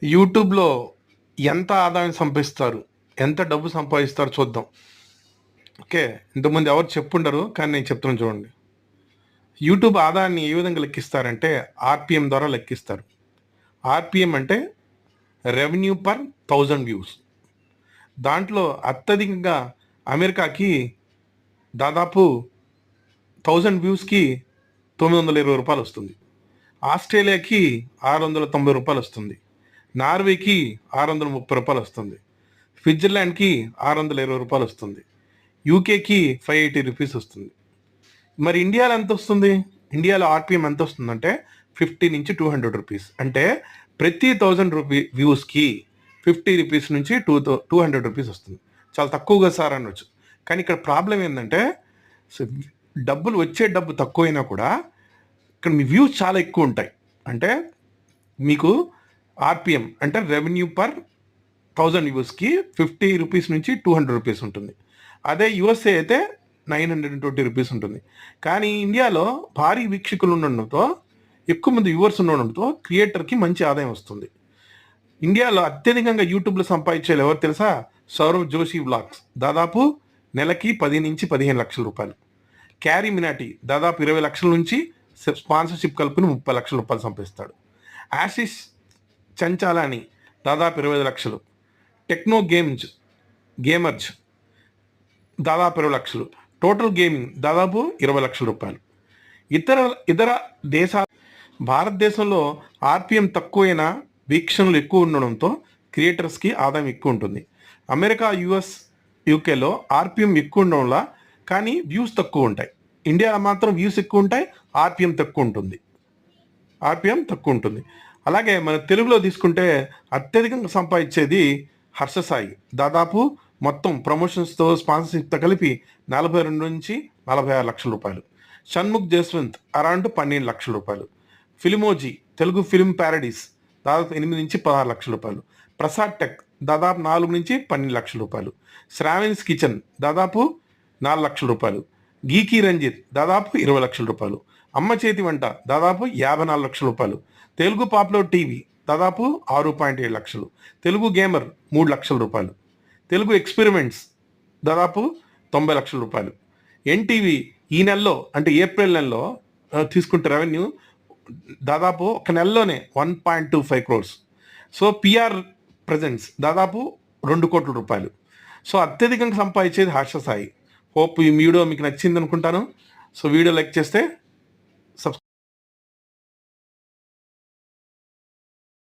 యూట్యూబ్‌లో ఎంత ఆదాయం సంపాదిస్తారు? ఎంత డబ్బు సంపాదిస్తారో చూద్దాం. ఓకే. ఇంతకుముందు ఎవరు చెప్పుండరు. కానీ నేను చెప్తున్నాను చూడండి. యూట్యూబ్ ఆదాయాన్ని ఏ విధంగా లెక్కిస్తారంటే ఆర్‌పిఎం ద్వారా లెక్కిస్తారు. ఆర్‌పిఎం అంటే రెవెన్యూ పర్ 1000 వ్యూస్. దాంట్లో అత్యధికంగా అమెరికాకి దాదాపు 1000 వ్యూస్‌కి రూ. 920 వస్తుంది. ఆస్ట్రేలియాకి రూ. 690 వస్తుంది. నార్వేకి రూ. 630 వస్తుంది. స్విట్జర్లాండ్కి రూ. 620 వస్తుంది. యూకేకి రూ. 580 వస్తుంది. మరి ఇండియాలో ఎంత వస్తుంది? ఇండియాలో ఆర్‌పిఎం ఎంత వస్తుందంటే 50 నుంచి రూ. 200. అంటే ప్రతి 1000 వ్యూస్కి రూ. 50 నుంచి రూ. 200 వస్తుంది. చాలా తక్కువగా సార్ అనొచ్చు. కానీ ఇక్కడ ప్రాబ్లం ఏంటంటే వచ్చే డబ్బు తక్కువైనా కూడా ఇక్కడ మీ వ్యూస్ చాలా ఎక్కువ ఉంటాయి. అంటే మీకు ఆర్‌పిఎం అంటే రెవెన్యూ పర్ 1000 వ్యూస్కి రూ. 50 నుంచి రూ. 200 ఉంటుంది. అదే యూఎస్ఏ అయితే రూ. 920 ఉంటుంది. కానీ ఇండియాలో భారీ వీక్షకులు ఉండడంతో ఎక్కువ మంది వ్యూవర్స్ ఉండడంతో క్రియేటర్కి మంచి ఆదాయం వస్తుంది. ఇండియాలో అత్యధికంగా యూట్యూబ్లో సంపాదించేది ఎవరు తెలుసా? సౌరవ్ జోషి వ్లాగ్స్ దాదాపు నెలకి 10 నుంచి 15 లక్షల రూపాయలు. క్యారీ మినాటి దాదాపు 20 లక్షల నుంచి స్పాన్సర్షిప్ కలుపుని 30 లక్షల రూపాయలు సంపాదిస్తాడు. ఆశిష్ చంచాలాని దాదాపు 25 లక్షలు. టెక్నో గేమర్జ్ దాదాపు 20 లక్షలు. టోటల్ గేమింగ్ దాదాపు 20 లక్షల రూపాయలు. ఇతర దేశాల భారతదేశంలో ఆర్‌పిఎం తక్కువైనా వీక్షణలు ఎక్కువ ఉండడంతో క్రియేటర్స్కి ఆదాయం ఎక్కువ ఉంటుంది. అమెరికా, యుఎస్, యూకేలో ఆర్‌పిఎం ఎక్కువ ఉండడం వల్ల కానీ వ్యూస్ తక్కువ ఉంటాయి. ఇండియాలో మాత్రం వ్యూస్ ఎక్కువ ఉంటాయి, ఆర్‌పిఎం తక్కువ ఉంటుంది. అలాగే మన తెలుగులో తీసుకుంటే అత్యధికంగా సంపాదించేది హర్ష సాయి. దాదాపు మొత్తం ప్రమోషన్స్తో స్పాన్సర్షిప్తో కలిపి 42 నుంచి 46 లక్షల రూపాయలు. షణ్ముఖ్ జస్వంత్ అరౌండ్ 12 లక్షల రూపాయలు. ఫిలిమోజీ తెలుగు ఫిల్మ్ ప్యారడీస్ దాదాపు 8 నుంచి 16 లక్షల రూపాయలు. ప్రసాద్ టెక్ దాదాపు 4 నుంచి 12 లక్షల రూపాయలు. శ్రావణ్స్ కిచెన్ దాదాపు 4 లక్షల రూపాయలు. గీకీ రంజిత్ దాదాపు 20 లక్షల రూపాయలు. అమ్మ చేతి వంట దాదాపు 54 లక్షల రూపాయలు. తెలుగు పాపులర్ టీవీ దాదాపు 6.7 లక్షలు. తెలుగు గేమర్ 3 లక్షల రూపాయలు. తెలుగు ఎక్స్పెరిమెంట్స్ దాదాపు 90 లక్షల రూపాయలు. ఎన్టీవీ ఈ నెలలో అంటే ఏప్రిల్ నెలలో తీసుకుంటే రెవెన్యూ దాదాపు ఒక నెలలోనే 1.25 crores. సో పిఆర్ ప్రజెంట్స్ దాదాపు 2 కోట్ల రూపాయలు. సో అత్యధికంగా సంపాదించేది హర్ష సాయి. హోప్ ఈ వీడియో మీకు నచ్చింది అనుకుంటాను. సో వీడియో లైక్ చేస్తే